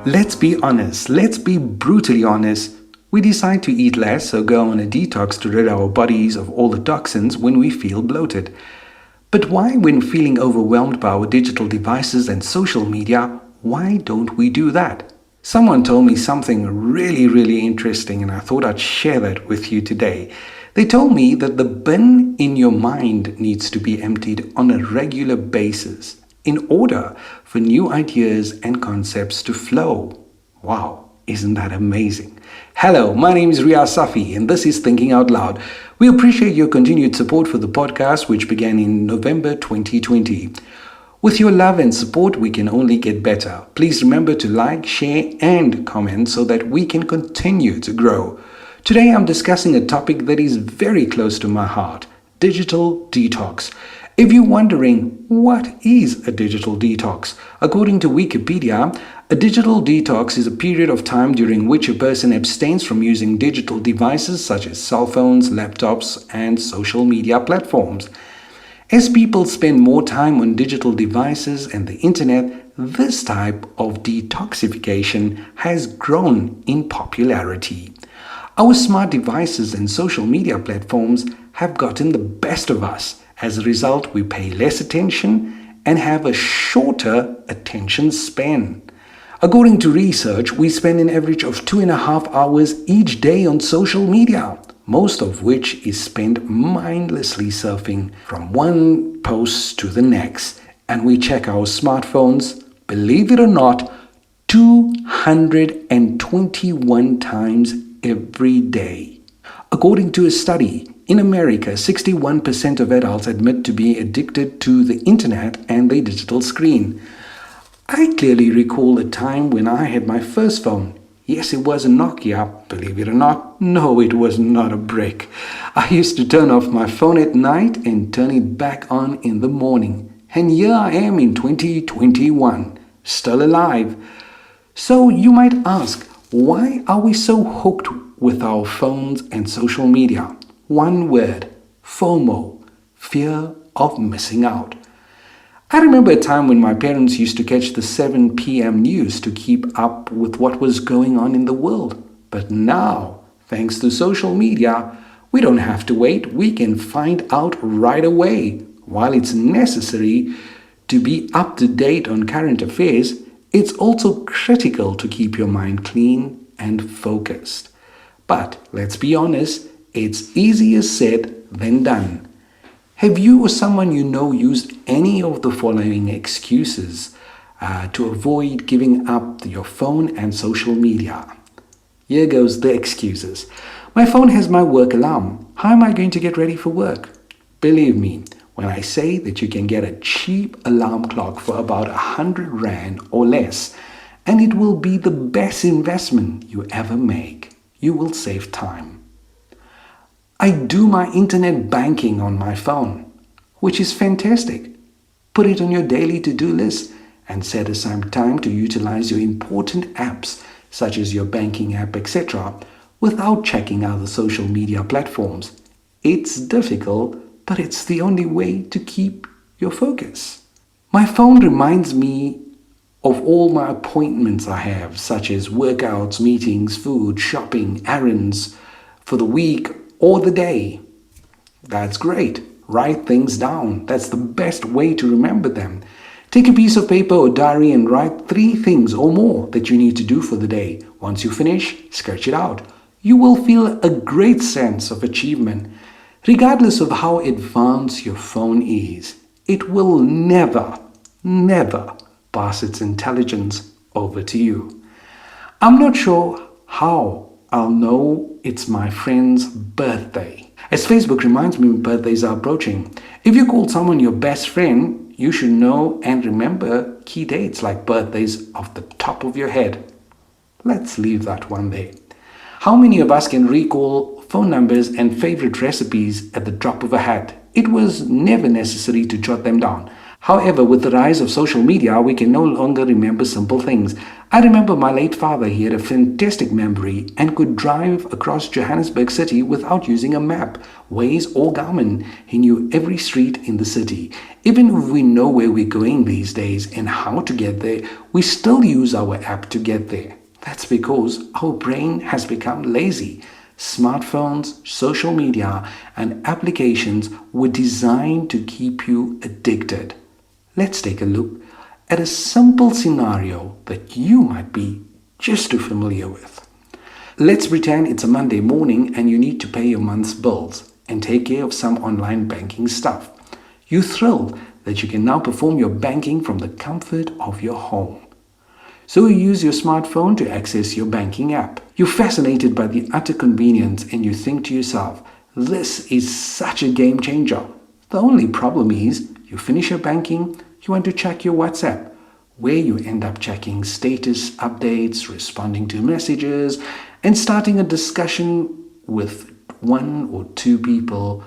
Let's be honest, let's be brutally honest. We decide to eat less or go on a detox to rid our bodies of all the toxins when we feel bloated. But why, when feeling overwhelmed by our digital devices and social media, why don't we do that? Someone told me something really interesting, and I thought I'd share that with you today. They told me that the bin in your mind needs to be emptied on a regular basis in order for new ideas and concepts to flow. Wow, isn't that amazing? Hello, my name is Riyaaz Safi, and this is Thinking Out Loud. We appreciate your continued support for the podcast, which began in November 2020. With your love and support, we can only get better. Please remember to like, share, and comment so that we can continue to grow. Today, I'm discussing a topic that is very close to my heart: digital detox. If you're wondering, what is a digital detox? According to Wikipedia, a digital detox is a period of time during which a person abstains from using digital devices such as cell phones, laptops, and social media platforms. As people spend more time on digital devices and the internet, this type of detoxification has grown in popularity. Our smart devices and social media platforms have gotten the best of us. As a result, we pay less attention and have a shorter attention span. According to research, we spend an average of 2.5 hours each day on social media, most of which is spent mindlessly surfing from one post to the next. And we check our smartphones, believe it or not, 221 times every day. According to a study, in America, 61% of adults admit to be addicted to the internet and the digital screen. I clearly recall a time when I had my first phone. Yes, it was a Nokia, believe it or not. No, it was not a brick. I used to turn off my phone at night and turn it back on in the morning. And here I am in 2021, still alive. So you might ask, why are we so hooked with our phones and social media? One word: FOMO, fear of missing out. I remember a time when my parents used to catch the 7 p.m. news to keep up with what was going on in the world. But now, thanks to social media, we don't have to wait. We can find out right away. While it's necessary to be up to date on current affairs, it's also critical to keep your mind clean and focused. But let's be honest, it's easier said than done. Have you or someone you know used any of the following excuses to avoid giving up your phone and social media? Here goes the excuses. My phone has my work alarm. How am I going to get ready for work? Believe me, when I say that you can get a cheap alarm clock for about 100 Rand or less, and it will be the best investment you ever make. You will save time. I do my internet banking on my phone, which is fantastic. Put it on your daily to-do list and set aside time to utilize your important apps, such as your banking app, etc., without checking out the social media platforms. It's difficult, but it's the only way to keep your focus. My phone reminds me of all my appointments I have, such as workouts, meetings, food, shopping, errands for the week or the day. That's great. Write things down. That's the best way to remember them. Take a piece of paper or diary and write 3 things or more that you need to do for the day. Once you finish, sketch it out. You will feel a great sense of achievement. Regardless of how advanced your phone is, it will never pass its intelligence over to you. I'm not sure how I'll know it's my friend's birthday, as Facebook reminds me when birthdays are approaching. If you call someone your best friend, you should know and remember key dates like birthdays off the top of your head. Let's leave that one there. How many of us can recall phone numbers and favorite recipes at the drop of a hat? It was never necessary to jot them down. However, with the rise of social media, we can no longer remember simple things. I remember my late father, he had a fantastic memory and could drive across Johannesburg city without using a map, Waze or Garmin. He knew every street in the city. Even if we know where we're going these days and how to get there, we still use our app to get there. That's because our brain has become lazy. Smartphones, social media, and applications were designed to keep you addicted. Let's take a look at a simple scenario that you might be just too familiar with. Let's pretend it's a Monday morning and you need to pay your month's bills and take care of some online banking stuff. You're thrilled that you can now perform your banking from the comfort of your home. So you use your smartphone to access your banking app. You're fascinated by the utter convenience and you think to yourself, this is such a game changer. The only problem is, you finish your banking, you want to check your WhatsApp, where you end up checking status updates, responding to messages, and starting a discussion with one or two people,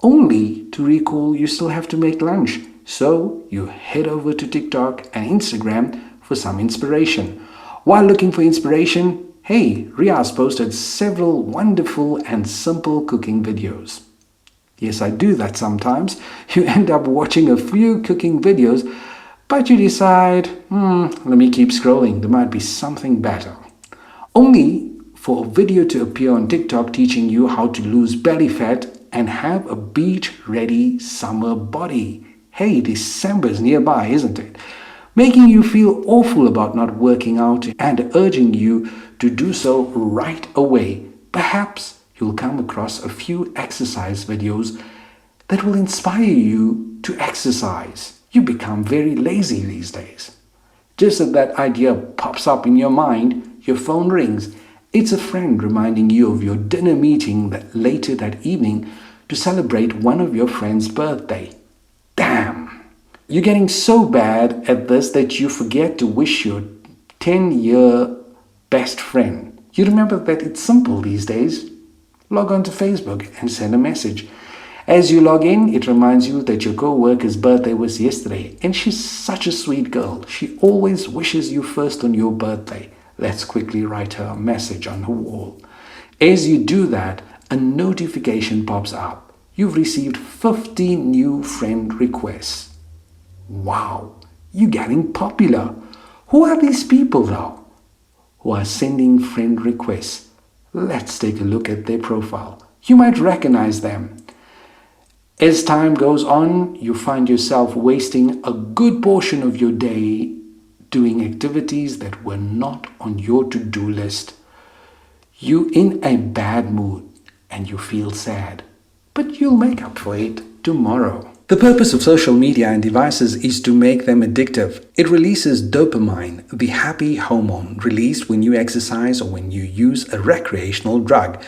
only to recall you still have to make lunch. So you head over to TikTok and Instagram for some inspiration. While looking for inspiration, hey, Riyaaz posted several wonderful and simple cooking videos. Yes, I do that sometimes. You end up watching a few cooking videos, but you decide, let me keep scrolling. There might be something better. Only for a video to appear on TikTok teaching you how to lose belly fat and have a beach-ready summer body. Hey, December's nearby, isn't it? Making you feel awful about not working out and urging you to do so right away. Perhaps you'll come across a few exercise videos that will inspire you to exercise. You become very lazy these days. Just as that idea pops up in your mind, your phone rings. It's a friend reminding you of your dinner meeting later that evening to celebrate one of your friend's birthday. Damn! You're getting so bad at this that you forget to wish your 10-year best friend. You remember that it's simple these days. Log on to Facebook and send a message. As you log in, it reminds you that your co-worker's birthday was yesterday and she's such a sweet girl. She always wishes you first on your birthday. Let's quickly write her a message on her wall. As you do that, a notification pops up. You've received 50 new friend requests. Wow, you're getting popular. Who are these people though who are sending friend requests? Let's take a look at their profile. You might recognize them. As time goes on, you find yourself wasting a good portion of your day doing activities that were not on your to-do list. You're in a bad mood and you feel sad, but you'll make up for it tomorrow. The purpose of social media and devices is to make them addictive. It releases dopamine, the happy hormone released when you exercise or when you use a recreational drug.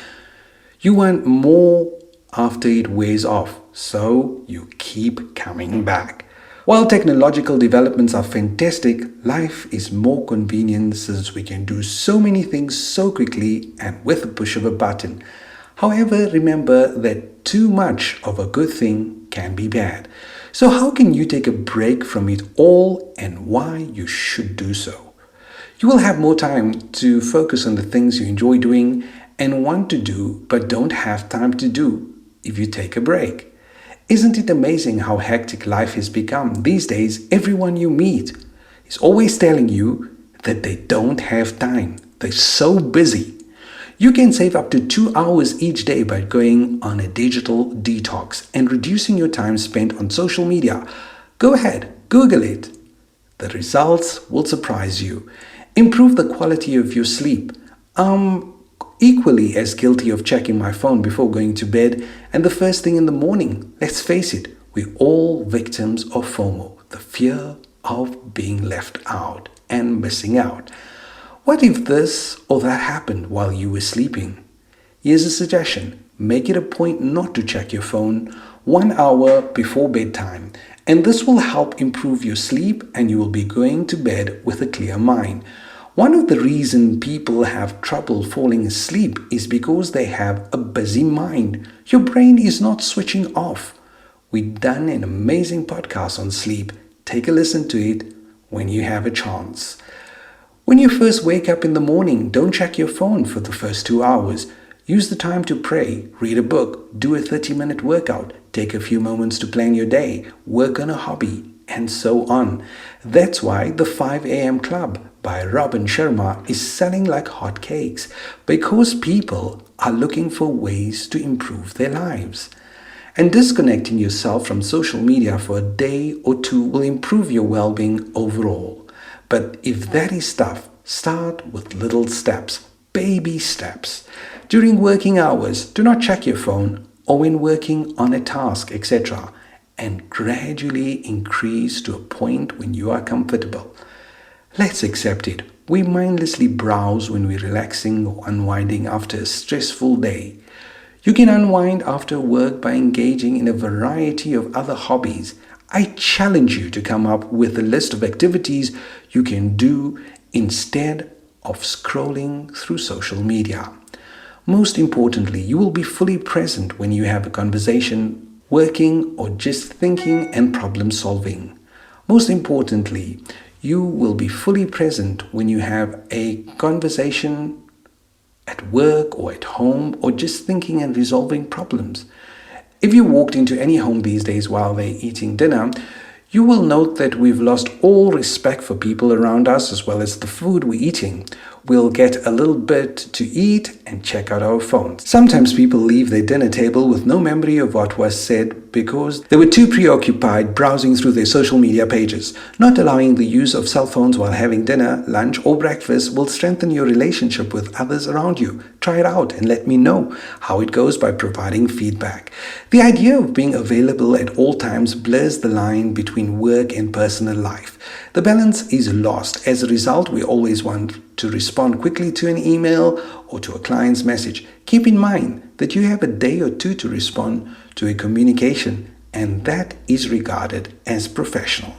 You want more after it wears off, so you keep coming back. While technological developments are fantastic, life is more convenient since we can do so many things so quickly and with a push of a button. However, remember that too much of a good thing can be bad. So how can you take a break from it all and why you should do so? You will have more time to focus on the things you enjoy doing and want to do but don't have time to do if you take a break. Isn't it amazing how hectic life has become? These days, everyone you meet is always telling you that they don't have time. They're so busy. You can save up to 2 hours each day by going on a digital detox and reducing your time spent on social media. Go ahead, Google it. The results will surprise you. Improve the quality of your sleep. Equally as guilty of checking my phone before going to bed and the first thing in the morning. Let's face it, we're all victims of FOMO, the fear of being left out and missing out. What if this or that happened while you were sleeping? Here's a suggestion. Make it a point not to check your phone 1 hour before bedtime, and this will help improve your sleep and you will be going to bed with a clear mind. One of the reasons people have trouble falling asleep is because they have a busy mind. Your brain is not switching off. We've done an amazing podcast on sleep. Take a listen to it when you have a chance. When you first wake up in the morning, don't check your phone for the first 2 hours. Use the time to pray, read a book, do a 30-minute workout, take a few moments to plan your day, work on a hobby, and so on. That's why the 5 a.m. Club by Robin Sharma is selling like hotcakes, because people are looking for ways to improve their lives. And disconnecting yourself from social media for a day or two will improve your well-being overall. But if that is tough, start with little steps, baby steps. During working hours, do not check your phone, or when working on a task, etc., and gradually increase to a point when you are comfortable. Let's accept it. We mindlessly browse when we're relaxing or unwinding after a stressful day. You can unwind after work by engaging in a variety of other hobbies. I challenge you to come up with a list of activities you can do instead of scrolling through social media. Most importantly, you will be fully present when you have a conversation, working, or just thinking and problem solving. Most importantly, you will be fully present when you have a conversation at work or at home, or just thinking and resolving problems. If you walked into any home these days while they're eating dinner, you will note that we've lost all respect for people around us as well as the food we're eating. We'll get a little bit to eat and check out our phones. Sometimes people leave their dinner table with no memory of what was said because they were too preoccupied browsing through their social media pages. Not allowing the use of cell phones while having dinner, lunch, or breakfast will strengthen your relationship with others around you. Try it out and let me know how it goes by providing feedback. The idea of being available at all times blurs the line between work and personal life. The balance is lost. As a result, we always want to respond quickly to an email or to a client's message. Keep in mind that you have a day or two to respond to a communication, and that is regarded as professional.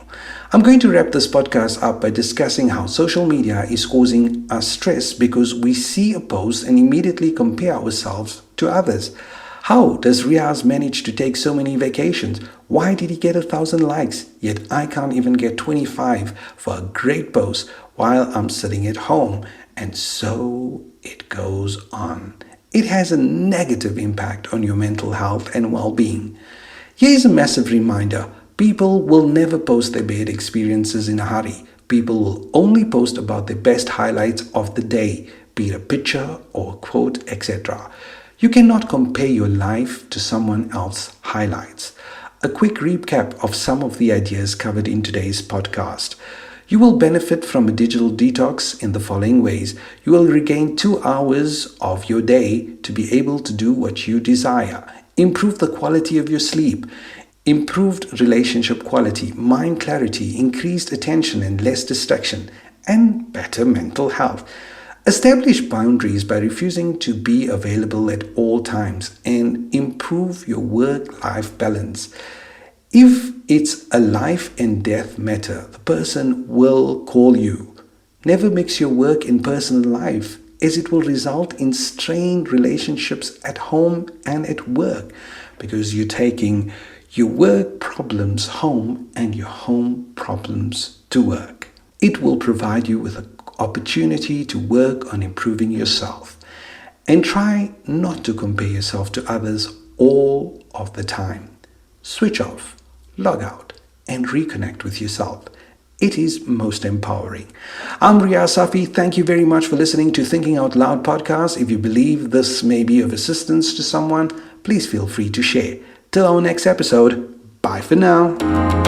I'm going to wrap this podcast up by discussing how social media is causing us stress because we see a post and immediately compare ourselves to others. How does Riyaaz manage to take so many vacations? Why did he get 1,000 likes? Yet I can't even get 25 for a great post while I'm sitting at home. And so it goes on. It has a negative impact on your mental health and well-being. Here's a massive reminder. People will never post their bad experiences in a hurry. People will only post about their best highlights of the day, be it a picture or a quote, etc. You cannot compare your life to someone else's highlights. A quick recap of some of the ideas covered in today's podcast. You will benefit from a digital detox in the following ways. You will regain 2 hours of your day to be able to do what you desire. Improve the quality of your sleep. Improved relationship quality, mind clarity, increased attention and less distraction, and better mental health. Establish boundaries by refusing to be available at all times and improve your work-life balance. If it's a life and death matter, the person will call you. Never mix your work and personal life, as it will result in strained relationships at home and at work, because you're taking your work problems home and your home problems to work. It will provide you with an opportunity to work on improving yourself. And try not to compare yourself to others all of the time. Switch off, log out, and reconnect with yourself. It is most empowering. I'm Riyaaz Safi. Thank you very much for listening to Thinking Out Loud podcast. If you believe this may be of assistance to someone, please feel free to share. Till our next episode, bye for now.